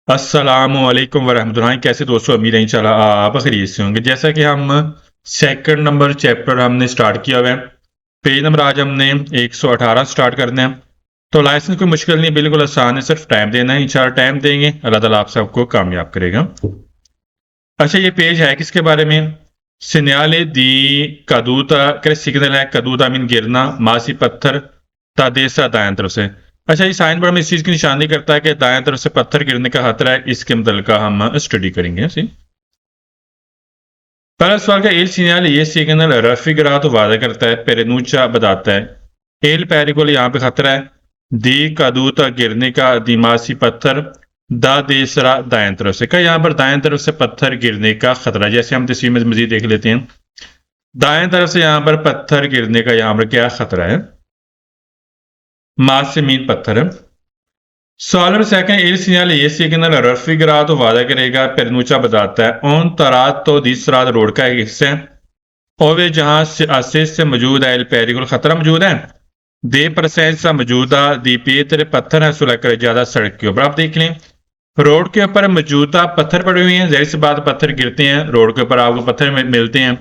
अस्सलामुअलैकुम वरहमतुल्लाहि। कैसे दोस्तों, उम्मीद है इंशाल्लाह आप खैरियत से होंगे। जैसा कि हम सेकंड नंबर चैप्टर हमने स्टार्ट किया हुआ है। पेज नंबर आज हमने 118 स्टार्ट करना है। तो लाइसेंस कोई मुश्किल नहीं, बिल्कुल आसान है, सिर्फ टाइम देना है। इंशाल्लाह टाइम देंगे, अल्लाह ताला आप सबको कामयाब करेगा। अच्छा, ये पेज है किसके बारे में? सिन्याले दी कदूता करे सिग्नल है। कदूता मीन गिरना, मासी पत्थर, तादेसा दाएं तरफ से। अच्छा, ये साइन बोर्ड में इस चीज की निशानी करता है कि दाएं तरफ से पत्थर गिरने का खतरा है। इसके मतलब का हम स्टडी करेंगे सी। पहला सवाल का एल सिग्नल, ये सिग्नल रफी ग्राह तो वादा करता है, पेरेनूचा बताता है। एल पैरिकोल यहाँ पे खतरा है। दी कदूता गिरने का, दिमासी पत्थर, दा देसरा दाएं तरफ से। क्या यहाँ पर दाएं तरफ से पत्थर गिरने का खतरा है? जैसे हम तस्वीर में मजीद देख लेते हैं, दाएं तरफ से यहाँ पर पत्थर गिरने का यहाँ पर क्या खतरा है? मास से मीन पत्थर है। सवाल नंबर सेकंड, एल सिग्नल, ये सिग्नल रफी ग्राह तो वादा करेगा, पेरनूचा बताता है। ऑन तरात तो दिसरात रोड का एक हिस्सा है। और वे जहां से असिस से मौजूद है, एल पेरिकुल खतरा मौजूद है। दे परसेंसा मौजूदा दी पेतर पत्थर है सुलकर ज्यादा सड़क के ऊपर। आप देख लें, रोड के ऊपर मौजूदा पत्थर पड़े हुए हैं। जाहिर सी बात, पत्थर गिरते हैं रोड के ऊपर, आपको पत्थर मिलते हैं,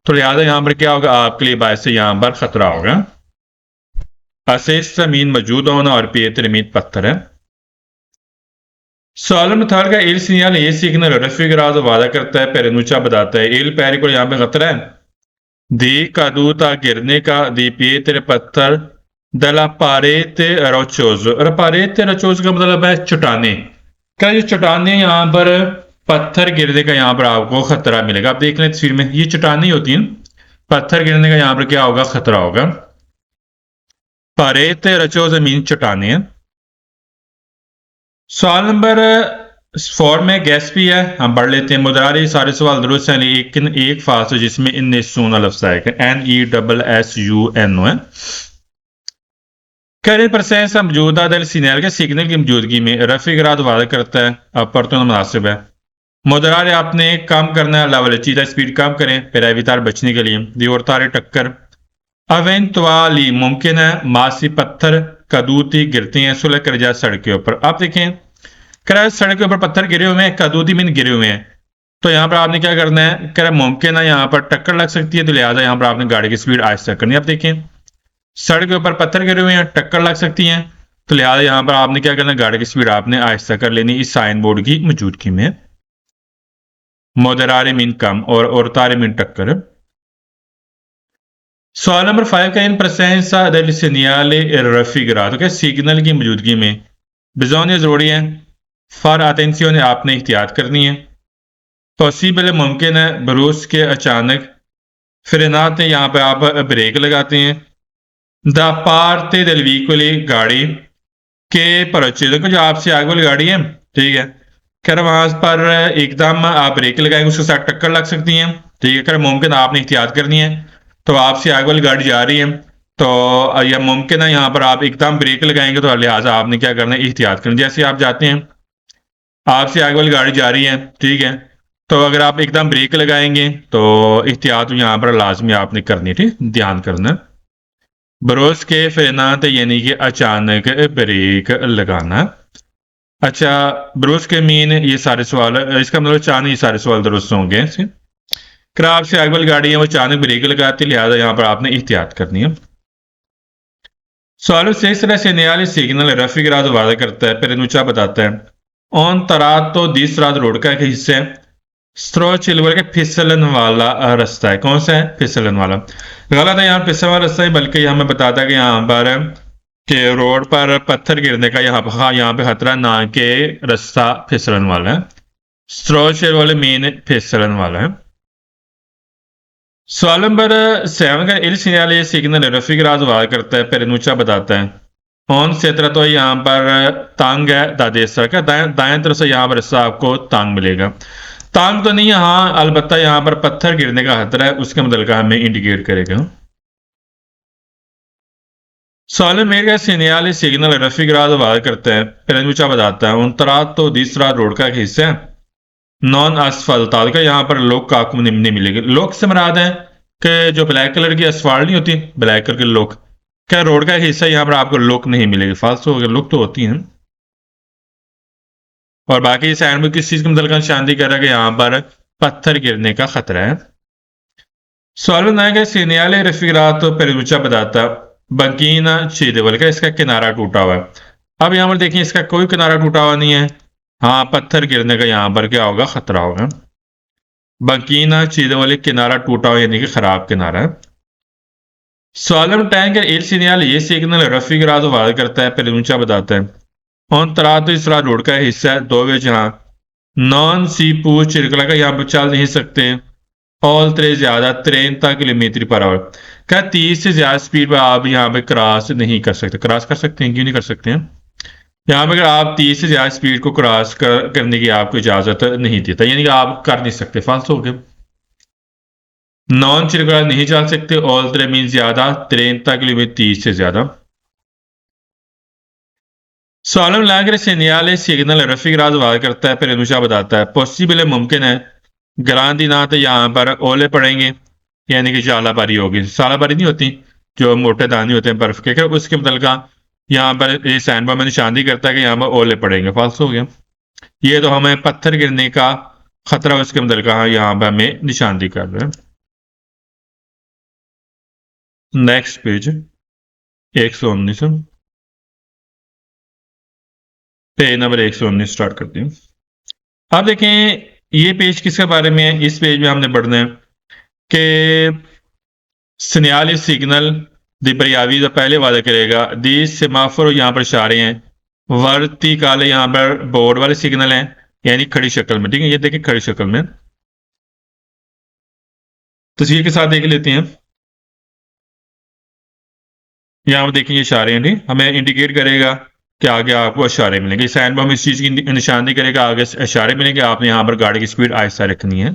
तो लिहाजा यहां पर क्या होगा, आपके लिए बायस से यहां पर खतरा होगा। असिस मीन मौजूद होना और पेतर मीन पत्थर है। सवाल नंबर थर्ड का एल सिग्नल, ये सिग्नल रफी ग्राह तो वादा करता है, पेरेनूचा बताता है। एल पेरिकुल यहां पे खतरा है। दी कादूता गिरने का, दी पीतरे पत्थर, दला पारेते रोचोज। पारेते रोचोज का मतलब है चट्टाने। क्या ये चट्टाने यहां पर पत्थर गिरने का यहाँ पर आपको खतरा मिलेगा? आप देख लें तस्वीर में, ये चट्टाने होती हैं, पत्थर गिरने का यहाँ पर क्या होगा, खतरा होगा। पारेते रचोज मीन चट्टाने। सवाल नंबर फोर में गैस भी है, हम पढ़ लेते हैं। मुदरारी सारे सवाल दुरुस्त हैं, लेकिन एक फास जिसमें इन सूना लफ्ज आएगा, NESSUNO है। करे परसेंस मौजूदा दल सिग्नल के सिग्नल की मौजूदगी में रफी ग्राह वादा करता है, अपर तो मुनासिब है। मुदरारे आपने काम करना है, लेवल चीज़ा स्पीड कम करें पैरावितार बचने के लिए। दियोर तारे टक्कर अवेंतवाली मुमकिन है, मासी पत्थर कदूती गिरती हैं सुलह कर जा सड़क के ऊपर। आप देखें, कह सड़क के ऊपर पत्थर गिरे हुए हैं, कदूती मीन गिरे हुए हैं। तो यहाँ पर आपने क्या करना है, कह रहा मुमकिन है यहाँ पर टक्कर लग सकती है, तो लिहाजा यहाँ पर आपने गाड़ी की स्पीड आहिस्ता करनी है। आप देखें, सड़क के ऊपर पत्थर गिरे हुए हैं, टक्कर लग सकती है, तो लिहाजा यहाँ पर आपने क्या करना है, गाड़ी की स्पीड आपने आहिस्ता कर लेनी इस साइन बोर्ड की मौजूदगी में। मोदरारे मीन कम और तारे मीन टक्कर। सवाल नंबर 5 का इन presenza del segnale raffigurato, क्या सिग्नल की मौजूदगी में बिजोनिया जरूरी है। फॉर अटेंशियन आपने एहतियात करनी है। पॉसिबल मुमकिन है, बरूस के अचानक। फ्रेनात है, यहाँ पे आप ब्रेक लगाते हैं। द पार्टे del veicoli गाड़ी के परचे, देखो जो आपसे आगे वाली गाड़ी है, ठीक है, कह रहा वहां पर एकदम आप ब्रेक लगाएंगे, उसके साथ टक्कर लग सकती है, ठीक है। कह रहा मुमकिन आपने एहतियात करनी है। तो आपसे आगे वाली गाड़ी जा रही है, तो यह मुमकिन है यहाँ पर आप एकदम ब्रेक लगाएंगे, तो लिहाजा आपने क्या करना है, एहतियात करना। जैसे आप जाते हैं, आपसे आगे वाली गाड़ी जा रही है, ठीक है, तो अगर आप एकदम ब्रेक लगाएंगे तो एहतियात यहाँ पर लाजमी आपने करनी है, ठीक, ध्यान करना। बरोस के फेनात यानी कि अचानक ब्रेक लगाना। अच्छा, बरोस के मीन, ये सारे सवाल, इसका मतलब अचानक ये सारे सवाल दुरुस्त होंगे। क्राफ से आगे वाली गाड़ी है वो अचानक ब्रेक लगाती है, लिहाजा यहाँ पर आपने एहतियात करनी है। सवाल से इस तरह से न्यायालय सिग्नल रफी रात वादा करता है, पेरेनूचा बताता है। ऑन तरात तो दिस रात रोड का एक हिस्सा है। स्ट्रो चिलवर के फिसलन वाला रास्ता है। कौन सा है? फिसलन वाला। गलत है, यहाँ फिसलन वाला रास्ता है, बल्कि हमें बताता है कि यहाँ पर कि रोड पर पत्थर गिरने का यहाँ पे खतरा ना कि रास्ता फिसलन वाला है। स्ट्रो चिल वाले मेन फिसलन वाला है। सवाल नंबर 7 का इल सिग्नल रफी राज वादा करता है, पेरेनूचा बताता है। ऑन क्षेत्र तो यहाँ पर तांग है, दादेसर का दाएं तरफ से यहाँ पर रास्ता आपको तांग मिलेगा। तांग तो नहीं है, हाँ अलबत्ता यहाँ पर पत्थर गिरने का खतरा है, उसके मतलब का हमें इंडिकेट करेगा। सवाल में का सिग्नल रफी राज वादा करता है, पेरेनूचा बताता है। उन तरात तो तीसरा रोड का एक हिस्सा है। नॉन असफलता का यहाँ पर लोक का आपको नहीं मिलेगी। लोक से मराद है कि जो ब्लैक कलर की असफाल्ट नहीं होती, ब्लैक कलर के लोक, क्या रोड का एक हिस्सा यहाँ पर आपको लोक नहीं मिलेगी? फालतू हो गया, लोक तो होती है। और बाकी सैंड में किस चीज का मतलब निशानदी कर रहा है कि यहाँ पर पत्थर गिरने का खतरा है। सवाल बनाया गया सीनियाले रफीरात पेरुचा बताता बंकीना चीदेवल का इसका किनारा टूटा हुआ है। अब यहाँ पर देखिए इसका कोई किनारा टूटा हुआ नहीं है। हाँ, पत्थर गिरने का यहाँ पर क्या होगा, खतरा होगा। बंकीना चीदेवल किनारा टूटा हुआ यानी कि खराब किनारा है। सवालम टैंक एल सीनियाल ये सिग्नल रफीरात वाद करता है पेरुचा बताता है ऑन तरा तो इस रोड का हिस्सा है दो वे जहां नॉन सी पू चिरकला का यहाँ पर चल नहीं सकते ऑल त्रे ज्यादा 63 किलोमीटर पर आवर। क्या 30 से ज्यादा स्पीड पर आप यहाँ पे क्रॉस नहीं कर सकते। क्रॉस कर सकते हैं, क्यों नहीं कर सकते हैं। यहाँ पे अगर आप 30 से ज्यादा स्पीड को करने की आपको इजाजत नहीं देता, यानी कि आप कर नहीं सकते, फाल्स हो गए। नॉन चिरकला नहीं चल सकते, ऑल त्रे मीन ज्यादा 63 किलोमीटर 30 से ज्यादा। सॉलम लागर सेनियाले सिग्नल रफीक राज वाद करता है, फिर अनुषा बताता है पॉसिबल है, मुमकिन है ग्रांदी ना तो यहाँ पर ओले पड़ेंगे यानी कि जालाबारी होगी। सालाबारी नहीं होती जो मोटे दाने होते हैं बर्फ के, क्या उसके मतलब यहाँ पर ये सैंडबॉक्स में निशानदी करता है कि यहाँ पर ओले पड़ेंगे, फाल्स हो गया। ये तो हमें पत्थर गिरने का खतरा उसके मतलब यहाँ पर हमें निशानदी कर रहे हैं। Next page 119, page number 119 start करती हूँ। अब देखें ये पेज किसके बारे में है। इस पेज में हमने पढ़ना है कि सिग्नल सिग्नल दिबरियावी जो पहले वादा करेगा दी सेमाफोर यहाँ पर इशारे हैं, वर्ती काले यहाँ पर बोर्ड वाले सिग्नल हैं यानी खड़ी शक्ल में। ठीक है, ये देखें खड़ी शक्ल में तस्वीर के साथ देख लेते हैं। यहाँ पर देखें ये इशारे हैं, ठीक हमें इंडिकेट करेगा कि आगे आपको इशारे मिलेंगे। सैंड बम इस चीज की निशानी करेगा, आगे इशारे मिलेंगे, आपने यहाँ पर गाड़ी की स्पीड आहिस्ता रखनी है।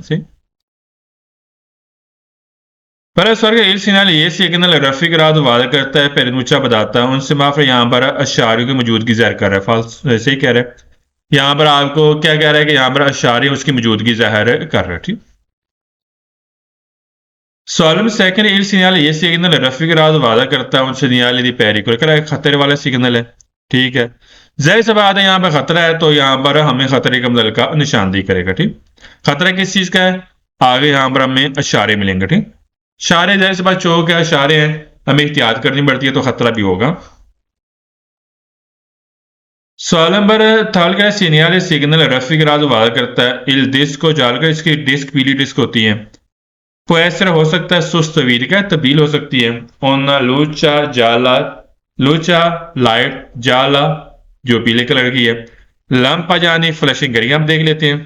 पर स्वर्ग इल सिग्नल ये सिग्नल रफीक रात वादा करता है, पेरनूचा बताता है उनसे माफ यहाँ पर अशारियों की मौजूदगी जाहिर कर रहा है। फाल्स ऐसे ही कह रहा है, यहाँ पर आपको क्या कह रहा है कि यहाँ पर अशारी उसकी मौजूदगी जाहिर कर रहा है। ठीक, सॉलम सेकंड इल सिग्नल ये सिग्नल रफीक रात वादा करता है उनसे नियाली दी पैरी को लेकर खतरे वाला सिग्नल है। ठीक है, जाहिर सी बात है यहाँ पर खतरा है तो यहाँ पर हमें खतरे के मतलब का निशानदी करेगा। ठीक, खतरा किस चीज का है, आगे यहाँ पर हमें अशारे मिलेंगे। ठीक, इशारे जैसे पास चौक है, इशारे हैं, हमें एहतियात करनी पड़ती है तो खतरा भी होगा। सवाल नंबर थर्ड का सीनियर सिग्नल रफी राज वादा करता है इल डिस्क को जालकर इसकी डिस्क पीली डिस्क होती है, कोएसर हो सकता है सुस्त वीर का तब्दील हो सकती है ऑन लूचा जाला लूचा लाइट जाला जो पीले कलर की है, लंपा जानी फ्लशिंग करेंगे। हम देख लेते हैं।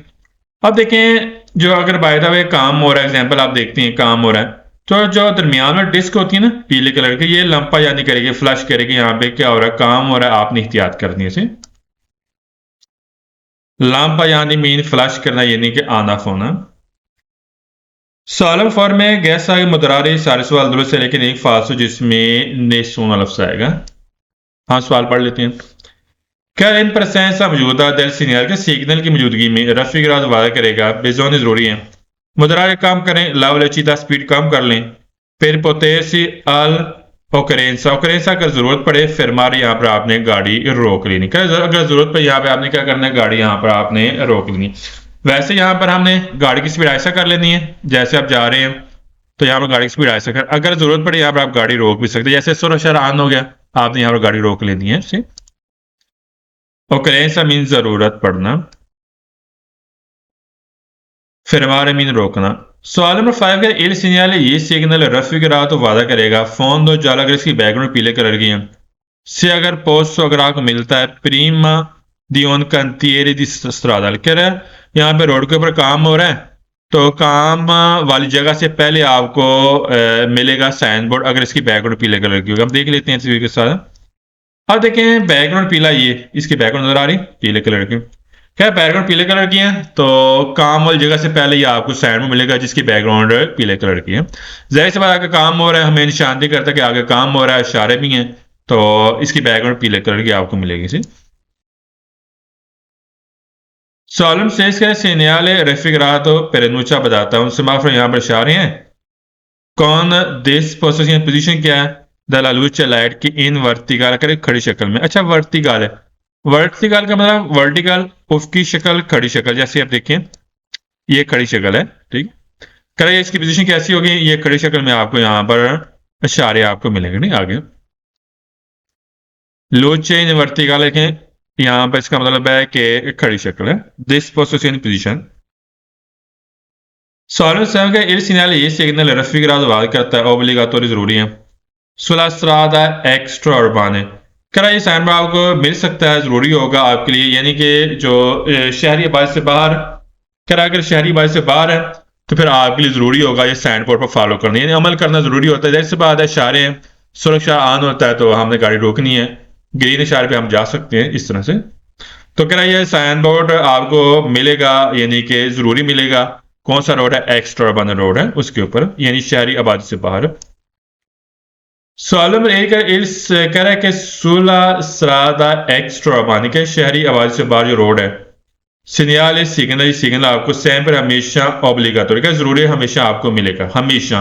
अब देखें जो अगर बाय द वे काम हो रहा है, एग्जांपल आप देखते हैं काम हो रहा है तो जो दरमियान में डिस्क होती है ना पीले कलर की, ये लंपा यानी करेगी, फ्लश करेगी। यहाँ पे क्या हो रहा है, काम हो रहा है, आपने एहतियात करनी है इसे। लंपा यानी मीन फ्लश करना यानी कि आना होना। सालम फॉर्म में गैस आगे मुदरारे सारे सवाल दुरुस्त है लेकिन एक फालसू जिसमें नेसूना लफ्ज आएगा। हाँ, सवाल पढ़ लेते हैं। क्या इन प्रेसेंस मौजूदा दिल सीनियर के सिग्नल की मौजूदगी में रफी राज वादा करेगा बेजोन जरूरी है मुद्रा काम करें, लचीदा स्पीड कम कर लें, फिर पोतेसी अल ओकरेंसा ओकरेंसा अगर जरूरत पड़े फिर मारे यहाँ पर आपने गाड़ी रोक लेनी। अगर जरूरत पड़े यहाँ पे आपने क्या करना है, गाड़ी यहाँ पर आपने रोक लेनी। वैसे यहाँ पर हमने गाड़ी की स्पीड ऐसा कर लेनी है जैसे आप जा रहे हैं तो यहाँ पर गाड़ी की स्पीड ऐसा कर, अगर जरूरत पड़े यहाँ पर आप गाड़ी रोक भी सकते हैं, जैसे सुरक्षा ऑन हो गया आपने यहाँ पर गाड़ी रोक लेनी है। ओकरेंसा मीन जरूरत पड़ना, फिर हमारे मीन रोकना। सवाल नंबर 5 का एल सिग्नल ये सिग्नल रफी के राह तो वादा करेगा फोन दो जाला अगर इसकी बैकग्राउंड पीले कलर की है से अगर पोस्ट अगर आपको मिलता है प्रीमा दियोन कंतियरी दी स्ट्रादा कह रहा है यहाँ पे रोड के ऊपर काम हो रहा है तो काम वाली जगह से पहले आपको मिलेगा साइन बोर्ड अगर इसकी बैकग्राउंड पीले कलर की होगी। हम देख लेते हैं तस्वीर के साथ। अब देखें बैकग्राउंड पीला, ये इसकी बैकग्राउंड नजर आ रही पीले कलर की, क्या बैकग्राउंड पीले कलर की है तो काम वाली जगह से पहले ही आपको साइड में मिलेगा जिसकी बैकग्राउंड पीले कलर की है। जाहिर सी बात आगे काम हो रहा है, हमें निशानदी करता है कि आगे काम हो रहा है, इशारे भी हैं तो इसकी बैकग्राउंड पीले कलर की आपको मिलेगी। सी सॉलम से इसका सीनियाल रफीक रहा तो पेरनूचा बताता हूँ उनसे माफ यहाँ पर इशारे हैं कौन दिस पोजीशन पोजीशन क्या है, द लालूचा लाइट की इन वर्तिकाल करे खड़ी शक्ल में। अच्छा वर्तिकाल है वर्टिकल का मतलब वर्टिकल उफकी शक्ल, खड़ी शक्ल, जैसे आप देखें ये खड़ी शक्ल है, ठीक। करें इसकी पोजीशन कैसी होगी, ये खड़ी शक्ल में आपको यहाँ पर इशारे आपको मिलेंगे, नहीं आगे। लो चेंज वर्टिकल लिखें, यहाँ पर इसका मतलब है कि खड़ी शक्ल है, this position position. Sağlık sevgi il segnale il segnale raffigurato करता है obbligatori जरूरी है। सुलह strada extra urbane करा ये साइन बार आपको मिल सकता है, जरूरी होगा आपके लिए, यानी कि जो शहरी आबादी से बाहर, करा अगर शहरी आबादी से बाहर है तो फिर आपके लिए जरूरी होगा ये साइन बोर्ड पर फॉलो करना, यानी अमल करना जरूरी होता है। जैसे बात है इशारे सुरक्षा आन होता है तो हमने गाड़ी रोकनी है, ग्रीन इशारे पे हम जा सकते हैं इस तरह से। तो कह रहा है ये साइन बोर्ड आपको मिलेगा, यानी कि जरूरी मिलेगा। कौन सा रोड है, एक्स्ट्रा अर्बन रोड है उसके ऊपर, यानी शहरी आबादी से बाहर। सवाल नंबर एक है इस कह रहा है कि सुला सरादा एक्स्ट्रा अर्बन के शहरी आबादी से बाहर जो रोड है, सिग्नल सिग्नल आपको सैम पर हमेशा ऑब्लिगाटोरी का जरूरी हमेशा आपको मिलेगा, हमेशा।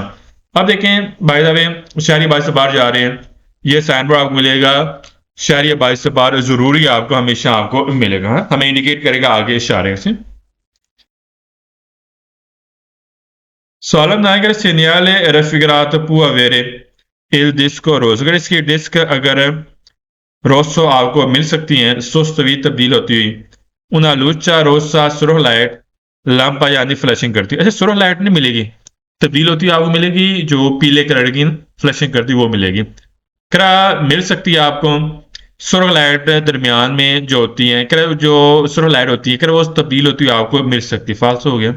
अब देखें बाय द वे शहरी आबादी से बाहर जा रहे हैं, ये साइन बोर्ड आपको मिलेगा, शहरी आबादी से बाहर जरूरी आपको हमेशा आपको मिलेगा, हमें इंडिकेट करेगा आगे इशारे से। सवाल नायगर segnale raffigurato può avere il disco rosso, अगर इसकी डिस्क अगर रोसो आपको मिल सकती है, सुस्तवी तब्दील होती हुई, उना लूचा रोसा सुरख लाइट लंपा यानी फ्लैशिंग करती है। अच्छा सुरख लाइट नहीं मिलेगी, तब्दील होती है आपको मिलेगी, जो पीले कलर की फ्लैशिंग करती वो मिलेगी। करा मिल सकती है आपको सुरख लाइट दरमियान में जो होती है, करा जो सुरख लाइट होती है करा वो तब्दील होती है आपको मिल सकती है, फाल्स हो गया।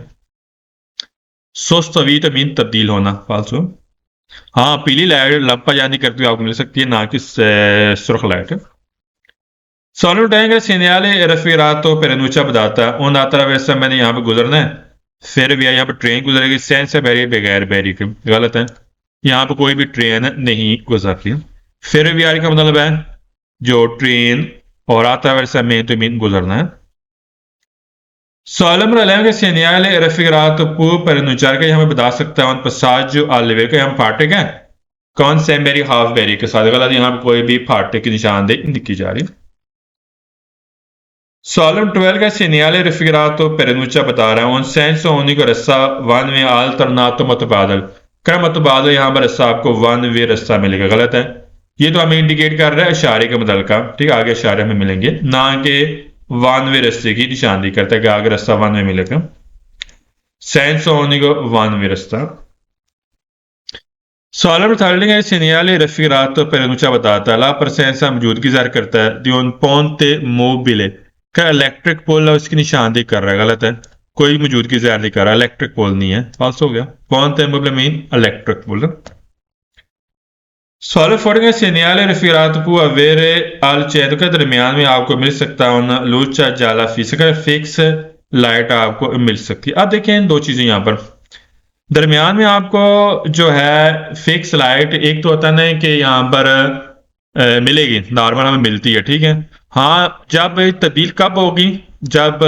सोस्तवी मीन तब्दील होना, फाल्सो। हाँ पीली लाइट लंपा यानी करती हुई आपको मिल सकती है, ना कि सुर्ख लाइट। सोलर टैंक सीनियाले रफीरातो पेरनूचा बताता है उन आता वैसा मैंने यहाँ पे गुजरना है, फिर भी यहाँ पे ट्रेन गुजरेगी सैन से बैरी बगैर बैरी के, गलत है, यहाँ पे कोई भी ट्रेन नहीं गुजर रही। फिर भी का मतलब है जो ट्रेन और आता वैसा में तो मीन गुजरना है। Solemn che segnale raffigurato può pronunciare che हमें बता सकता है उन passaggio al livello के हम फाटक हैं, कौन से मेरी हाफ बेरी के साथ, गलत, यहाँ पे कोई भी फाटक की निशानदेही लिखी जा रही। Solemn 12 का segnale raffigurato pronuncia बता रहा है उन senso unico रस्सा वन वे alternato मुतबादल, कर मुतबादल यहाँ पर रस्सा आपको वन वे रस्सा मिलेगा, गलत है, ये तो हमें इंडिकेट कर रहा है इशारे के बदल का, ठीक है, आगे इशारे हमें मिलेंगे, ना कि वन वे रस्ते की निशानदेही करता है कि आगे रास्ता वन वे मिलेगा, सेंसो होने को वन वे रास्ता। सॉलर थर्डिंग है सीनियाले रफीरातो पेरनुचा बताता है ला परसेंसा मौजूदगी ज़ाहिर करता है दियोन पोंते मोबिले का इलेक्ट्रिक पोल है उसकी निशानदेही कर रहा है, गलत है, कोई मौजूदगी ज़ाहिर नहीं कर रहा, इलेक्ट्रिक पोल नहीं है, फाल्स हो गया। पोंते मोबिले मीन इलेक्ट्रिक पोल। सॉलिड फोर्डिंग segnale raffigurato avere al centro के दरमियान में आपको मिल सकता है उन लूचा जाला फिक्स लाइट आपको मिल सकती है। अब देखें दो चीजें यहाँ पर दरमियान में आपको जो है फिक्स लाइट, एक तो होता है कि यहाँ पर मिलेगी, नॉर्मल हमें मिलती है, ठीक है। हाँ जब तब्दील कब होगी, जब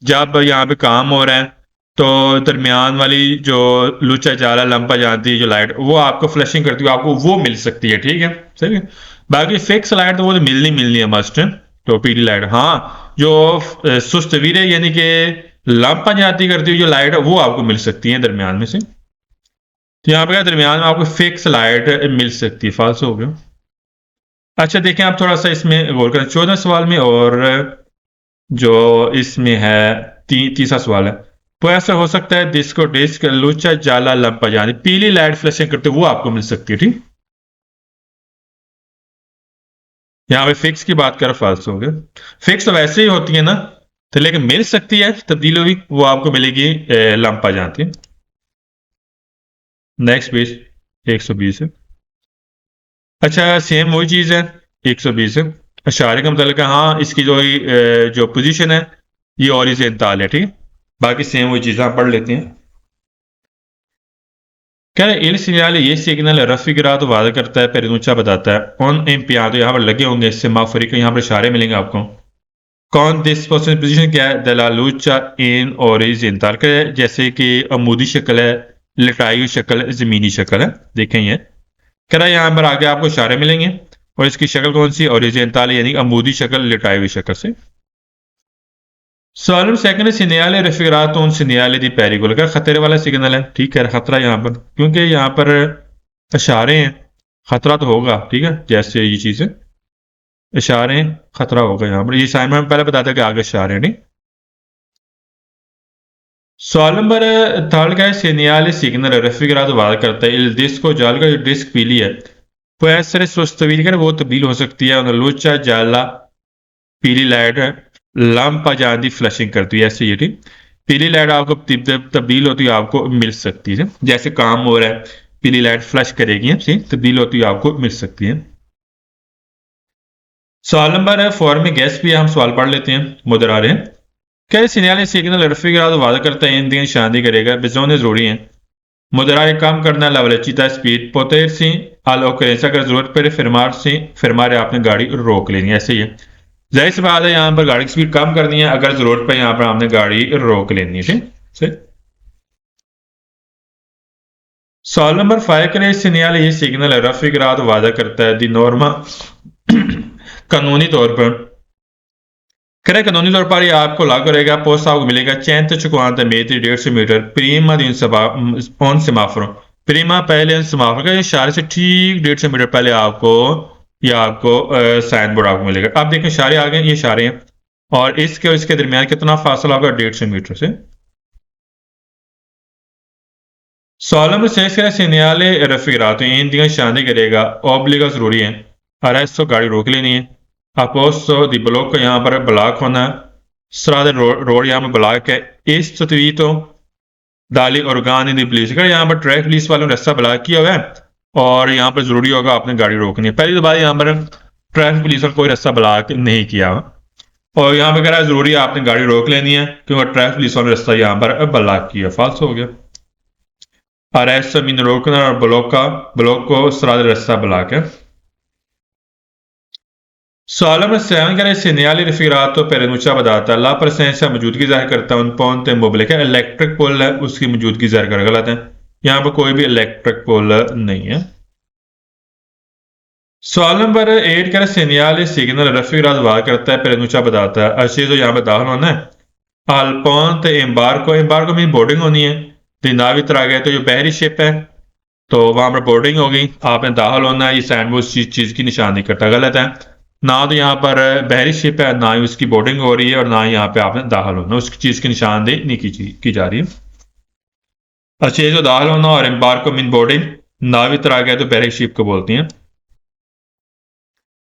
जब यहाँ पे काम हो रहा है तो दरमियान वाली जो लूचा जाला लंपा जाती है जो लाइट वो आपको फ्लैशिंग करती है, आपको वो मिल सकती है, ठीक है, सही है। बाकी फिक्स लाइट तो वो तो मिलनी है मस्ट, तो पीली लाइट, हाँ जो सुस्त वीरे यानी कि लंपा जाती करती हुई जो लाइट है वो आपको मिल सकती है दरमियान में से, तो यहाँ पे दरमियान में आपको फिक्स लाइट मिल सकती है, फाल्स हो गया। अच्छा देखें आप थोड़ा सा इसमें गौर करें 14 सवाल में, और जो इसमें है तीसरा सवाल है, तो ऐसा हो सकता है डिस्को डिस्क लूचा जाला लंपा यानी पीली लाइट फ्लैशिंग करते वो आपको मिल सकती है, ठीक। यहाँ पे फिक्स की बात कर, फाल्स हो गया, फिक्स तो वैसे ही होती है ना, तो लेकिन मिल सकती है तब्दील हुई वो आपको मिलेगी लंपा जानती है। नेक्स्ट पेज 120 है। अच्छा सेम वही चीज है 120 है, इशारे का मतलब है हाँ इसकी जो पोजीशन है ये ओरिजेंटल है, ठीक है, बाकी सेम वही चीजें आप पढ़ लेते हैं। कह रहे il segnale ये सिग्नल raffigurato वादा करता है पेरिनूचा बताता है ऑन impianto यहाँ पर लगे होंगे सेमाफोरी के, यहाँ पर इशारे मिलेंगे आपको, कौन दिस पोजीशन क्या है दला लूचा इन ओरिजेंटल के, जैसे कि अमूदी शक्ल है, लटाई हुई शक्ल है, जमीनी शक्ल है, देखें ये कह रहा है यहाँ पर आगे आपको इशारे मिलेंगे, और इसकी शक्ल कौन सी, ओरिजेंटल यानी अमूदी शक्ल, लिटाई हुई शक्ल से। सवाल सेकंड, सिग्नल रफिकरात उन सिग्नल दी पैरी को लगा, खतरे वाला सिग्नल है, ठीक है, खतरा यहाँ पर, क्योंकि यहाँ पर इशारे हैं, खतरा तो होगा, ठीक है, जैसे ये चीजें इशारे हैं, खतरा होगा यहाँ पर, ये साइमन में पहले बताया कि आगे इशारे नहीं। सवाल नंबर थर्ड का सिग्नल सिग्नल रफिकरात वादा करता है इस डिस्क को जाल का, जो डिस्क पीली है वो ऐसे तब्दील कर वो तब्दील हो सकती है, लूचा जाला पीली लाइट लंपा जान दी फ्लशिंग करती है, ऐसे ये ठीक, पीली लाइट आपको तब्दील होती है आपको मिल सकती है, जैसे काम हो रहा है पीली लाइट फ्लश करेगी, तब्दील होती है आपको मिल सकती है। सवाल नंबर है फॉर में गैस भी हम सवाल पढ़ लेते हैं, मुदर आ रहे हैं। क्या सिग्नल सिग्नल रफिकरात वादा करता है इन दिन शादी करेगा बिजोने जरूरी है, मुदरा काम करना लवलचिता स्पीड पोतेर से आल ओकरेंस, अगर जरूरत पड़े फिरमारे आपने गाड़ी रोक लेनी है, ऐसे ही है, जाहिर सी बात है यहाँ पर गाड़ी की स्पीड कम करनी है, अगर जरूरत पड़े यहाँ पर आपने गाड़ी रोक लेनी है, ठीक। सवाल नंबर 5 के लिए सिग्नल ये सिग्नल रफिकरात वादा करता है दी नॉर्मा कानूनी तौर पर करे, कानूनी तौर पर ये आपको लागू रहेगा, पोस्ट आपको मिलेगा 150 metri 150 मीटर प्रीमा दिन ऑन सेमाफोर, प्रीमा पहले सेमाफोर का इशारे से ठीक 150 मीटर पहले आपको या आपको साइन बोर्ड आपको मिलेगा। आप देखें इशारे आ गए, ये इशारे हैं, और इसके और इसके दरमियान कितना फासला होगा, 150 मीटर से। सवाल नंबर 6 सिग्नल रफिकरात इन दिया शादी करेगा ओब्लिगा जरूरी है, अरेस्ट गाड़ी रोक लेनी है, अपोस्तो दी ब्लॉक को यहाँ पर ब्लॉक होना, सराद रोड यहाँ पर ब्लॉक है, इस तस्वीर तो दाली ऑर्गान दी पुलिस का यहाँ पर ट्रैफिक पुलिस वालों ने रास्ता ब्लॉक किया हुआ है, और यहाँ पर जरूरी होगा आपने गाड़ी रोकनी है। पहली तो बात यहाँ पर ट्रैफिक पुलिस वालों कोई रास्ता ब्लॉक नहीं किया हुआ, और यहाँ पर कह रहा है जरूरी है आपने गाड़ी रोक लेनी है, क्योंकि ट्रैफिक पुलिस वालों ने रास्ता यहाँ पर ब्लॉक किया, फाल्स हो गया। अरेस्ट मीन रोकना और ब्लॉक को सराद रास्ता ब्लॉक है। सवाल में सयान करे सिग्नल रफिकरात तो पेरनूचा बताता ला परसेंसा मौजूदगी जाहिर करता उन पौनते मुबलिक है, इलेक्ट्रिक पोल है उसकी मौजूदगी जाहिर कर, गलत है, यहाँ पर कोई भी इलेक्ट्रिक पोल नहीं है। सवाल नंबर 8 करे सिग्नल रफिकरात वाद करता है पेरनूचा बताता है अच्छी तो यहाँ पर दाखिल होना है, अल्पोंत एम्बार्को में बोर्डिंग होनी है, नाविक आ गए तो जो बहरी शिप है तो वहां पर बोर्डिंग होगी, आपने दाखिल होना है, ये सैंडविच चीज की निशानी करता, गलत है, ना तो यहाँ पर बहरी शिप है, ना ही उसकी बोर्डिंग हो रही है, और ना ही यहाँ पे आपने दाखिल होना, उसकी चीज की निशानदेही नहीं की जा रही है। अच्छा, जो दाखिल होना और एम्बार्को मीन बोर्डिंग, नाविक आ गया तो बहरी शिप को बोलती हैं।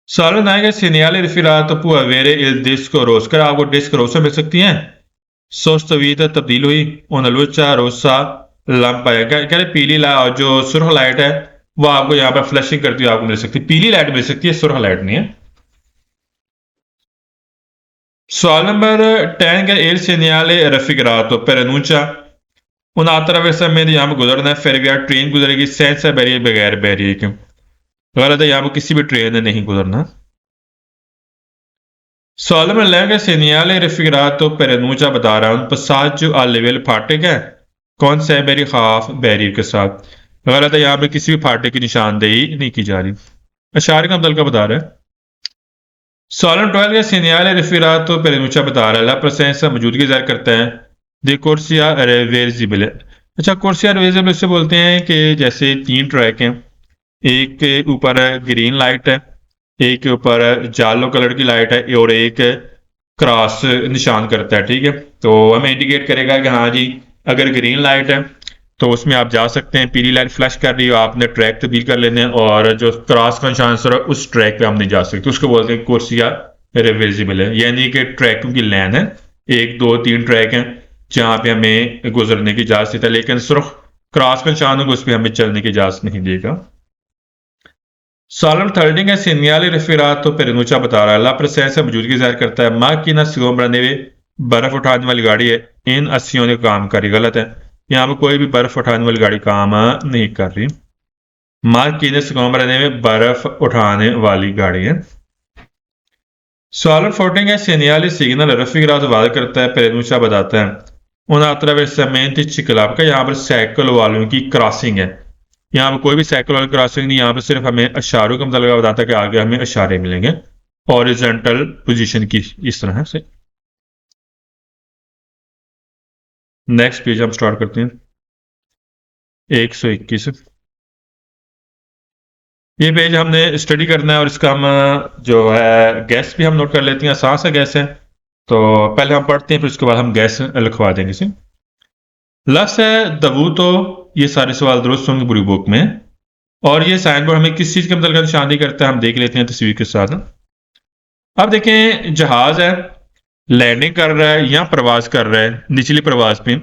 सवाल बनाएगा सिग्नल रफिकरात पुआ वेरे इल डिस्को रोस्कर, आपको डिस्क रोसा मिल सकती हैं, सोस्तवीत तब्दील हुई उन लुचा रोसा लंप आया, कह रहे पीली लाइट जो सुरख लाइट है वो आपको यहाँ पर फ्लशिंग करती हुई आपको मिल सकती है, पीली लाइट मिल सकती है, सुरख लाइट नहीं है। सवाल नंबर 10 का एल सिग्नल रफिकरात पेरनूचा उन attraversa में यहाँ पर गुजरना है, फिर भी ट्रेन गुजरेगी सेंसर बैरियर बगैर बैरियर के, गलत है, यहाँ पर किसी भी ट्रेन ने नहीं गुजरना। सवाल नंबर 11 का सिग्नल रफिकरात पेरनूचा बता रहा हूँ पसाज जो लेवल फाटक है कौन सा है मेरी खाफ बैरियर के साथ, गलत है, यहाँ पर किसी भी फाटक की निशानदेही नहीं की जा रही, अशार का अब्दुल का बता रहा है। सवाल 12 का सिग्नल रफिकरात पेरनूचा बता रहा है प्रेजेंस मौजूदगी जाहिर करता है दी कुर्सिया रिवर्सिबल है। अच्छा, कुर्सिया रिवर्सिबल से बोलते हैं कि जैसे 3 ट्रैक हैं, एक के ऊपर ग्रीन लाइट है, एक के ऊपर जालो कलर की लाइट है, और एक क्रॉस निशान करता है, ठीक है, तो हमें इंडिकेट करेगा कि हाँ जी अगर ग्रीन लाइट है तो उसमें आप जा सकते हैं, पीली लाइट फ्लैश कर रही हो आपने ट्रैक तब्दील कर लेने हैं, और जो क्रॉस का निशान सर उस ट्रैक पे हम नहीं जा सकते, उसको बोलते हैं कुर्सिया रिवर्सिबल है, यानी कि ट्रैकों की लाइन है, 1 2 3 ट्रैक हैं जहां पे हमें गुजरने की इजाजत है, लेकिन सिर्फ क्रॉस का निशान होगा उस पर हमें चलने की इजाजत नहीं देगा। सवाल 13 का सिग्नल रफिकरात तो पेरनूचा बता रहा है ला प्रेजेंस मौजूदगी जाहिर करता है माँ की नस्यों बनने हुए बर्फ उठाने वाली गाड़ी है, इन अस्सियों ने काम करी, गलत है, यहाँ पर कोई भी बर्फ उठाने वाली गाड़ी काम नहीं कर रही, मार्क की नस्यों रहने में बर्फ उठाने वाली गाड़ी है। सवाल 14 का सिग्नल रफिकरात वादा करता है पेरनूचा बताता है उन attraversamenti ciclabili का यहाँ पर साइकिल वालों की क्रॉसिंग है, यहाँ पर कोई भी साइक्लोन क्रॉसिंग नहीं, यहाँ पर सिर्फ हमें इशारों का मतलब बताता है कि आगे हमें इशारे मिलेंगे हॉरिजॉन्टल पोजीशन की इस तरह से। नेक्स्ट पेज हम स्टार्ट करते हैं 121। ये पेज हमने स्टडी करना है और इसका हम जो है गैस भी हम नोट कर लेते हैं, आसान सा गैस है, तो पहले हम पढ़ते हैं फिर उसके बाद हम गैस लिखवा देंगे इसे। लस है दबू, तो ये सारे सवाल दुरुस्त होंगे पूरी बुक में। और ये साइन बोर्ड हमें किस चीज के मतलब का निशानी करता है हम देख लेते हैं तस्वीर के साथ। अब देखें जहाज है, लैंडिंग कर रहा है या प्रवास कर रहा है निचली प्रवास पे,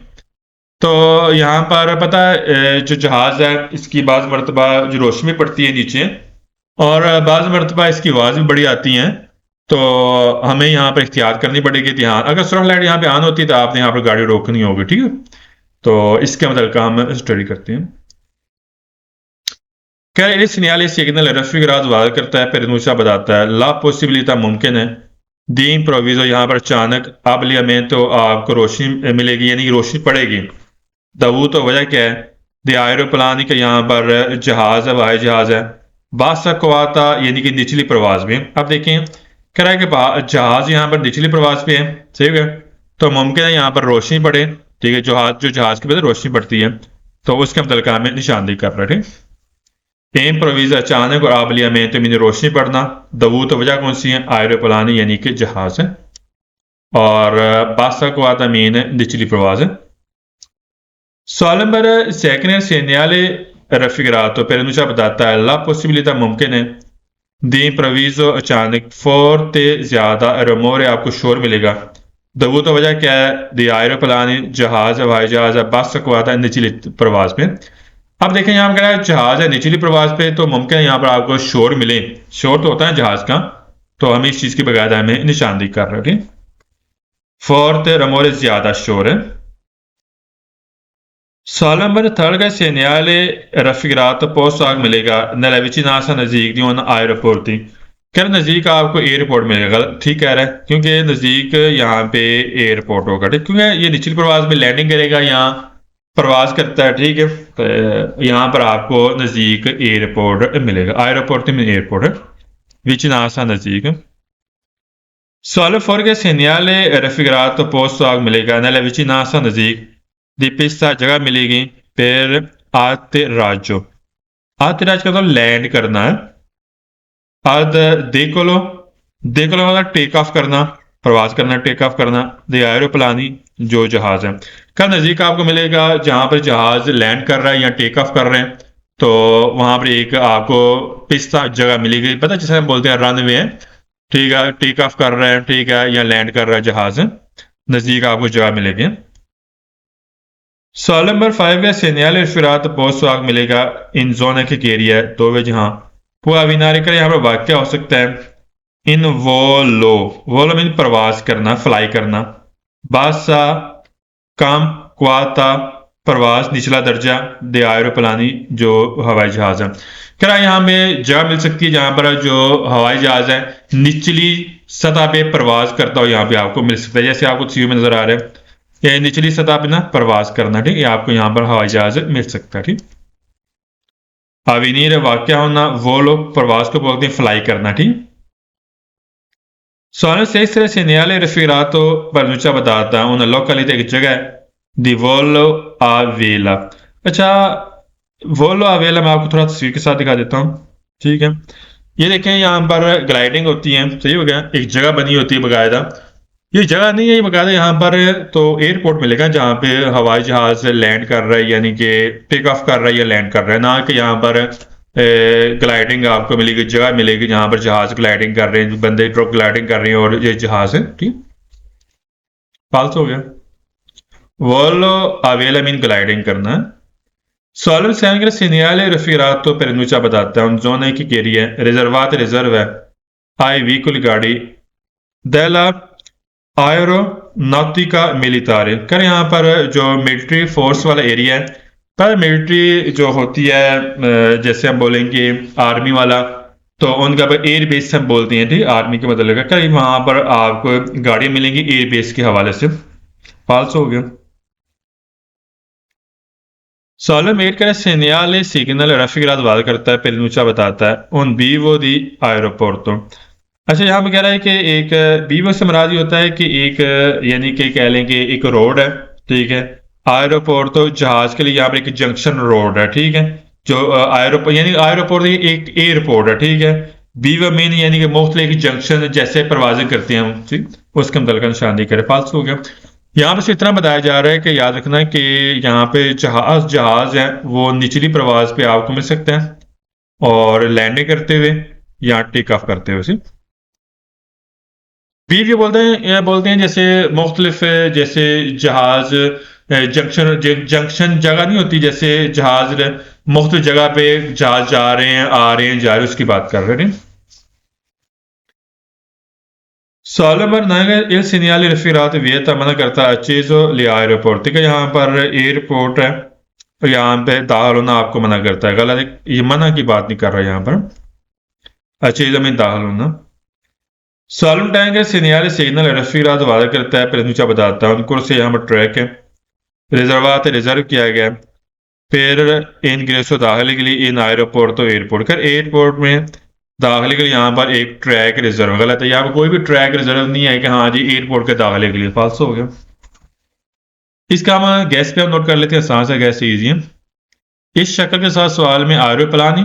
तो यहाँ पर पता है जो जहाज है इसकी बाज़ मरतबा जो रोशनी पड़ती है नीचे, और बाज़ मरतबा इसकी आवाज़ भी बड़ी आती हैं, तो हमें यहाँ पर एहतियात करनी पड़ेगी। ध्यान, अगर सुरख लाइट यहाँ पे ऑन होती तो आपने यहाँ पर गाड़ी रोकनी होगी, ठीक है। तो इसके मतलब का हम स्टडी करते हैं। क्या il segnale signal raffigurato वादा करता है, प्रनुषा बताता है ला पॉसिबिलिटा मुमकिन है दी इम्प्रोविजो, यहाँ पर अचानक अब लिया में तो आपको रोशनी मिलेगी यानी कि रोशनी पड़ेगी। दबू तो वजह क्या है, द एरोप्लान के यहाँ पर जहाज है, हवाई जहाज है। बासा कवाता यानी कि निचली प्रवास में। अब देखें कह रहा है कि जहाज यहाँ पर निचली प्रवास पे है, सही है, तो मुमकिन है यहाँ पर रोशनी पड़े, ठीक है। जो जहाज के बाद रोशनी पड़ती है तो उसके मतलब का हमें निशानदेही कर रहा है, ठीक। एम प्रोविज अचानक और आबलिया में तो मैंने रोशनी पड़ना। दबू तो वजह कौन सी है, एरोप्लान यानी कि जहाज है। और बासा कवाता मीन निचली प्रवास है। सवाल नंबर सेकंड सेनियाले raffigurato प्रनुषा बताता है ला पॉसिबिलिटा मुमकिन है दी प्रवीजो अचानक फोर्ते ज्यादा रमोरे आपको शोर मिलेगा। दबू तो वजह क्या है, दी एरोप्लान जहाज हवाई जहाज है, बस सकवाता है निचली प्रवास पे। अब देखें यहाँ कह रहा है जहाज है निचली प्रवास पे, तो मुमकिन है यहाँ पर आपको शोर मिले। शोर तो होता है जहाज का, तो हमें इस चीज की बकायदा हमें निशानदेही कर रहे हैं। फोर्थ रमोरे ज्यादा शोर है। सवाल नंबर थर्ड का segnale raffigurato posto आग मिलेगा nella vicinanza नजदीक दी उन एयरपोर्ट थी। कह रहा नजदीक आपको एयरपोर्ट मिलेगा, ठीक कह रहा है, क्योंकि नजदीक यहाँ पे एयरपोर्ट होगा, ठीक, क्योंकि ये निचली प्रवास में लैंडिंग करेगा, यहाँ प्रवास करता है, ठीक है। तो यहाँ पर आपको नजदीक एयरपोर्ट मिलेगा, एयरपोर्ट में एयरपोर्ट है, विचिनासा नजदीक। सवाल फोर के segnale raffigurato posto आग मिलेगा nella vicinanza नजदीक दी पिस्ता जगह मिलेगी फिर आते राजो। आते राज का तो लैंड करना है। अर्ध देखोलो, देखोलो मतलब टेक ऑफ करना, प्रवास करना, टेक ऑफ करना। द एरोप्लानी जो जहाज है का नजदीक आपको मिलेगा जहां पर जहाज लैंड कर रहा है या टेक ऑफ कर रहे हैं, तो वहां पर एक आपको पिस्ता जगह मिलेगी, पता जिसे हम बोलते हैं रनवे है, ठीक है। टेक ऑफ कर रहे हैं, ठीक है, या लैंड कर रहा है जहाज, नजदीक आपको जगह मिलेगी। सवाल नंबर 5 है segnale raffigurato posto आग मिलेगा इन जोन के एरिया है तो वे जहां पूरा विनारे कर यहाँ पर वाक्य हो सकता है इन वोलो मीन प्रवास करना, फ्लाई करना। बासा काम क्वाता प्रवास निचला दर्जा, दे एरोप्लानी जो हवाई जहाज है। कह रहा यहाँ में जगह मिल सकती है जहां पर जो हवाई जहाज है निचली सतह पे प्रवास करता हो, यहाँ पे आपको मिल सकता है, जैसे आपको तस्वीर में नजर आ रहा है या निचली सतह पे ना प्रवास करना, ठीक है, आपको यहाँ पर हवाई जहाज मिल सकता है, ठीक। अविनीर वाक्य होना, वो लोग प्रवास को बोलते हैं फ्लाई करना, ठीक। सवाल से इस तरह से न्यायालय रफीरातो पर बताता उन लोकलिटी एक जगह दी वोलो आवेला। अच्छा, वोलो आवेला मैं आपको थोड़ा तस्वीर के साथ दिखा देता हूँ, ठीक है। ये देखें यहाँ पर ग्लाइडिंग होती है, सही हो गया, एक जगह बनी होती है बकायदा। ये जगह नहीं है, ये बकायदा यहाँ पर तो एयरपोर्ट मिलेगा जहाँ पे हवाई जहाज लैंड कर रहा है, यानी कि टेक ऑफ कर रहा है या लैंड कर रहा है, ना कि यहाँ पर ग्लाइडिंग आपको मिलेगी, जगह मिलेगी जहाँ पर जहाज ग्लाइडिंग कर रहे हैं, बंदे ट्रक ग्लाइडिंग कर रहे हैं और ये जहाज है, ठीक। फाल्स हो गया, वोलो अवेला मीन ग्लाइडिंग करना। सॉल्व segnale raffigurato per बताता है उन जोन की एरिया रिजर्वात रिजर्व है आई व्हीकल गाड़ी della aeronautica militare। कर यहाँ पर जो मिलिट्री फोर्स वाला एरिया है, पर मिलिट्री जो होती है जैसे हम बोलेंगे आर्मी वाला, तो उनका पर एयर बेस हम बोलते हैं, ठीक, आर्मी के मतलब लगा कर वहां पर आपको गाड़ियां मिलेंगी एयर बेस के हवाले से। फाल्स हो गया। Solamente che segnale signal raffigurato वाल करता है पेलनुचा बताता है ऑन बीवो दी aeroporto। अच्छा यहाँ पे कह रहा है कि एक बीवो से मराद ये होता है कि एक यानी कि कह लें कि एक रोड है, ठीक है। आयरोपोर्ट तो जहाज के लिए यहाँ पे एक जंक्शन रोड है, ठीक है। जो आयरोपोर्ट यानी आयरोपोर्ट एक एयरपोर्ट है, ठीक है। बीवो मेन यानी कि मुख्तलिफ जंक्शन जैसे परवाजें करते हैं हम, ठीक, उसके मतलब का निशान करे फालतू हो गया। यहाँ पे इतना बताया जा रहा है कि याद रखना कि यहाँ पे जहाज जहाज है वो निचली प्रवाज पे आपको मिल सकते हैं और लैंडिंग करते हुए या टेक ऑफ करते हुए। बीफ ये बोलते हैं जैसे मुख्तलिफ जैसे जहाज जंक्शन जगह नहीं होती, जैसे जहाज मुख्तलिफ जगह पे जहाज जा रहे हैं आ रहे हैं जा रहे हैं उसकी बात कर रहे हैं। Solemn il segnale raffigurato vieta मना करता है acceso le aeroporti, ठीक है। यहाँ पर एयरपोर्ट है तो यहाँ पे दाखिल होना आपको मना करता है, गलत है, ये मना की बात नहीं कर रहा यहाँ पर, acceso में दाखिल होना। Solemn tank segnale signal raffigurato वादा करता है प्रनुचा बताता है उनको से यहाँ पर ट्रैक है रिजर्वात रिजर्व किया गया। फिर इनग्रेसो दाखिले के लिए इन एयरपोर्ट तो एयरपोर्ट कर एयरपोर्ट में दाखिले के लिए यहाँ पर एक ट्रैक रिजर्व, गलत है, यहाँ पर कोई भी ट्रैक रिजर्व नहीं है कि हाँ जी एयरपोर्ट के दाखिले के लिए, फालतू हो गया। इसका हम गैस पे हम नोट कर लेते हैं, आसान सा गैस इजी है। इस शक्ल के साथ सवाल में एरोप्लान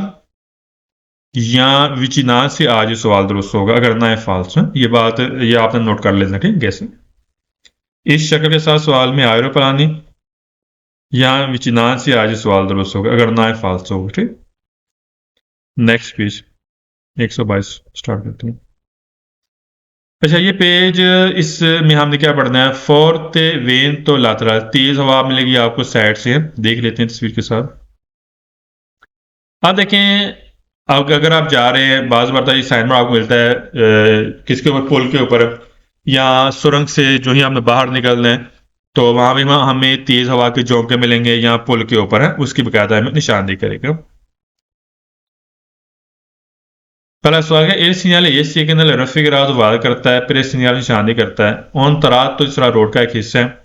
या विचिनान से आज सवाल दुरुस्त होगा, अगर ना है फाल्स है ये बात, ये आपने नोट कर लेना, ठीक गैस। इस शक्ल के साथ सवाल में एरोप्लान या विचिनान से आज सवाल दुरुस्त होगा, अगर ना है फाल्स होगा, ठीक। नेक्स्ट पेज 122 स्टार्ट करते हैं। अच्छा ये पेज, इसमें हमने क्या पढ़ना है, फोर्थ वेन तो लातरा तेज हवा मिलेगी आपको साइड से, देख लेते हैं तस्वीर के साथ। अब देखें, अब अगर आप जा रहे हैं बाज बार साइन में आपको मिलता है किसके ऊपर, पुल के ऊपर या सुरंग से जो ही हमने बाहर निकलना है तो वहां भी हमें तेज हवा के झोंके मिलेंगे या पुल के ऊपर है उसकी बकायदा हमें निशानदेही करेगा। पहला सवाल है एल सिग्नल ये सिग्नल रफिक वाद करता है, फिर सिग्नल निशानदेही करता है ऑन तरात तो इस रोड का एक हिस्सा है।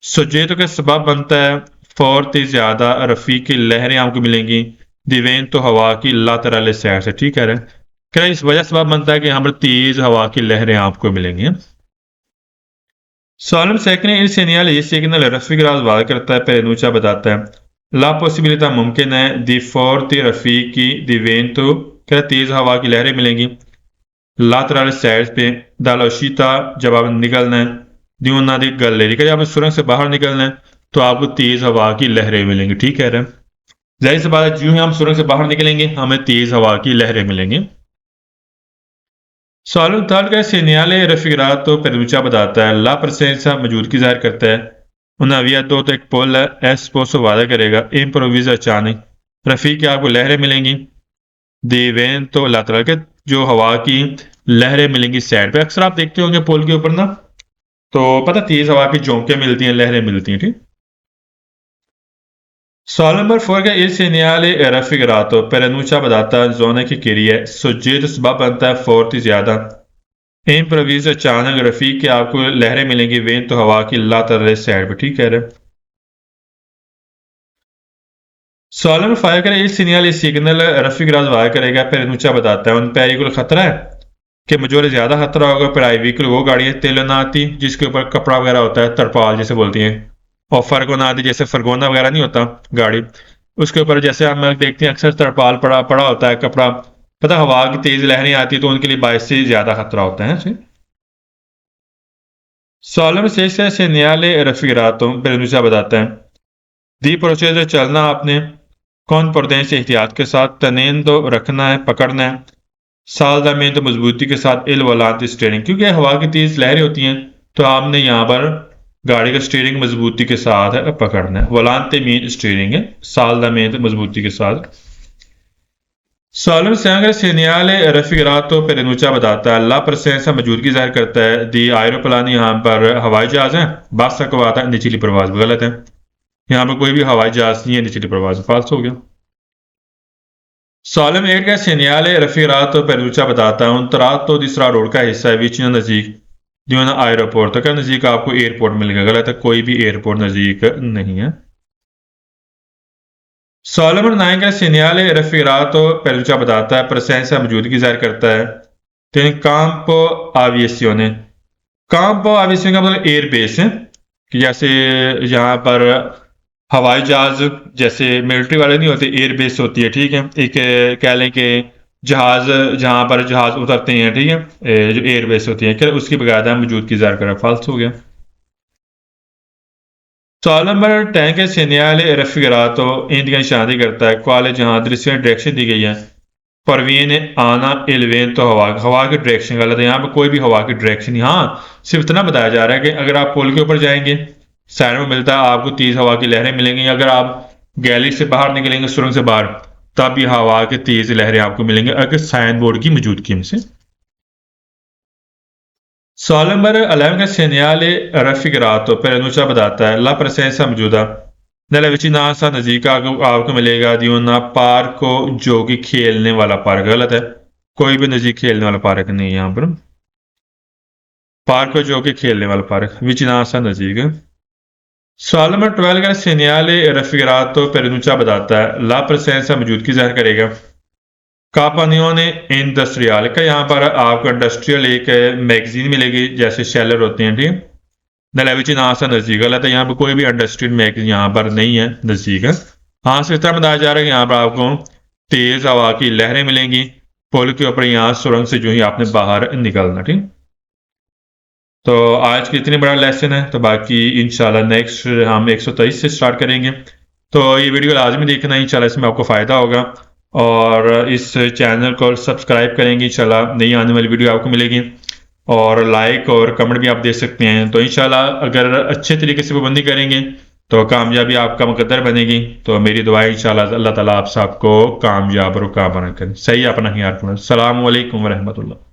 सुजेतो का सबब बनता है फौर तेज ज्यादा रफी की लहरें आपको मिलेंगी, दिवेन तो हवा की ला तरह सैर से, ठीक है। क्या इस वजह सबब बनता है कि यहाँ पर तेज हवा की लहरें आपको मिलेंगी। सवाल सेकंड il segnale ये सिग्नल रफी वाद करता है, पेनूचा बताता है ला पॉसिबिलिटा मुमकिन है दी फोर्टी रफी की दिवेंतो, क्या तेज हवा की लहरें मिलेंगी, ला तरह सैर पे दालोशीता जब आप निकलना है, दियोना दी गल जब आप सुरंग से बाहर निकलना है तो आपको तेज हवा की लहरें मिलेंगी, ठीक है। जाहिर सी बात है जो ही हम सुरंग से बाहर निकलेंगे हमें तेज हवा की लहरें मिलेंगी। सवाल थर्ड का सेनियाले रफिकरात तो पेरूचा बताता है ला प्रसेंसा मौजूदगी जाहिर करता है उनाविया दो तो एक पोल है एस पोसो वादा करेगा इम्प्रोविज अचानक रफी की आपको लहरें मिलेंगी, देवेन तो लातरा के जो हवा की लहरें मिलेंगी साइड पे, अक्सर आप देखते होंगे पोल के ऊपर ना, तो पता तेज हवा की झोंके मिलती हैं, लहरें मिलती हैं, ठीक। सवाल नंबर 4 का il segnale raffigurato पेरानूचा बताता है जोने की किरिया सुजेत सबब बनता है फोर्थ ज्यादा इम्प्रोविज अचानक रफीक के आपको लहरें मिलेंगी, वेन तो हवा की ला तरह साइड पे, ठीक है। सवाल नंबर 5 का il segnale signal Rafiq via करेगा पेरानूचा बताता है उन पेरिकुल खतरा है कि मुझे ज्यादा खतरा होगा पर आई व्हीकल वो गाड़ियां तेल ना आती जिसके ऊपर कपड़ा वगैरह होता है, तरपाल जैसे बोलती हैं, और फरगोना आदि जैसे फरगोना वगैरह नहीं होता गाड़ी उसके ऊपर, जैसे हम देखते हैं अक्सर तरपाल पड़ा पड़ा होता है कपड़ा, पता हवा की तेज लहरें आती है तो उनके लिए बाइस से ज्यादा खतरा होता है। सॉलम से न्यायालय रफीरातों बेनुजा बताता है दी प्रोसेस चलना आपने कौन पर्दे से एहतियात के साथ तनेन तो रखना है पकड़ना है, सालदा में तो मजबूती के साथ इल वलांत स्टेयरिंग, क्योंकि हवा की तेज लहरें होती हैं तो आपने यहाँ पर गाड़ी का स्टीयरिंग मजबूती के साथ पकड़ना है, वलांते मीन स्टीयरिंग है, सालदा में तो मजबूती के साथ। सालम सेंगर सेनियाल रफिकरातो पेरेनुचा बताता है ला प्रसेंसा मौजूदगी जाहिर करता है दी आयरोप्लान यहाँ पर हवाई जहाज है, बादशाह को आता है निचली प्रवास, गलत है, यहाँ पर कोई भी हवाई जहाज नहीं है निचली प्रवास, फाल्स हो गया। सालम एट का सेनियाल रफिकरातो पेरेनुचा बताता है उन तरातो तीसरा रोड का हिस्सा है विच नजदीक दियोना एयरपोर्ट तक नजदीक आपको एयरपोर्ट मिलेगा, गलत है, कोई भी एयरपोर्ट नजदीक नहीं है। सवाल नंबर 9 का segnale raffigurato per ciò बताता है presenza मौजूदगी जाहिर करता है। तो इन campo aviazione, campo aviazione का मतलब एयर बेस है कि जैसे यहाँ पर हवाई जहाज, जैसे मिलिट्री वाले नहीं होते, एयर बेस होती है, ठीक है। एक कह लें कि जहाज, जहाँ पर जहाज उतरते हैं, ठीक है, जो एयर बेस होती है, क्या उसकी बकायदा मौजूदगी जाहिर करा, फाल्स हो गया। सवाल नंबर 10 के segnale raffigurato इंद की निशानी करता है क्वाले जहां दृश्य डायरेक्शन दी गई है। परवीन आना एलवेन, तो हवा की डायरेक्शन गलत है, यहाँ पर कोई भी हवा की डायरेक्शन नहीं। हाँ, सिर्फ इतना बताया जा रहा है कि अगर आप पुल के ऊपर जाएंगे, साइड में मिलता है आपको तेज हवा की लहरें मिलेंगी। अगर आप गैलरी से बाहर निकलेंगे, सुरंग से बाहर, तब भी हवा की तेज लहरें आपको मिलेंगी अगर साइन बोर्ड की मौजूदगी में से। सवाल नंबर 11 का segnale raffigurato per enuncia बताता है ला presenza मौजूदा nella vicinanza नजीक आपको मिलेगा di un parco जो कि खेलने वाला पार्क, गलत है, कोई भी नजीक खेलने वाला पार्क नहीं है यहाँ पर। पार्क जो कि खेलने वाला पार्क, vicinanza नजीक है। सवाल नंबर 12 का segnale raffigurato per enuncia बताता है ला presenza मौजूदगी जाहिर करेगा कापानियों ने इंडस्ट्रियल का, यहाँ पर आपको इंडस्ट्रियल एक मैगजीन मिलेगी, जैसे शेलर होते हैं, ठीक। नलेविची ना सा नजदीक, गलत है, यहाँ पर कोई भी इंडस्ट्रियल मैगजीन यहाँ पर नहीं है, नजदीक है। हाँ, से इतना बताया जा रहा है कि यहाँ पर आपको तेज हवा की लहरें मिलेंगी पुल के ऊपर, यहाँ सुरंग से जो ही आपने बाहर निकलना, ठीक। तो आज की इतनी बड़ा लेसन है, तो बाकी इंशाल्लाह नेक्स्ट हम 123 से स्टार्ट करेंगे। तो ये वीडियो लाजमी देखना, इंशाल्लाह इसमें आपको फ़ायदा होगा। और इस चैनल को सब्सक्राइब करेंगे, इंशाल्लाह नई आने वाली वीडियो आपको मिलेगी। और लाइक और कमेंट भी आप दे सकते हैं। तो इंशाल्लाह अगर अच्छे तरीके से पाबंदी करेंगे तो कामयाबी आपका मुकद्दर बनेगी। तो मेरी दुआ है इंशाल्लाह अल्लाह ताला आप सबको कामयाब और कामयाब करें। सही अपना ख्याल रखना। अस्सलाम वालेकुम रहमतुल्लाह।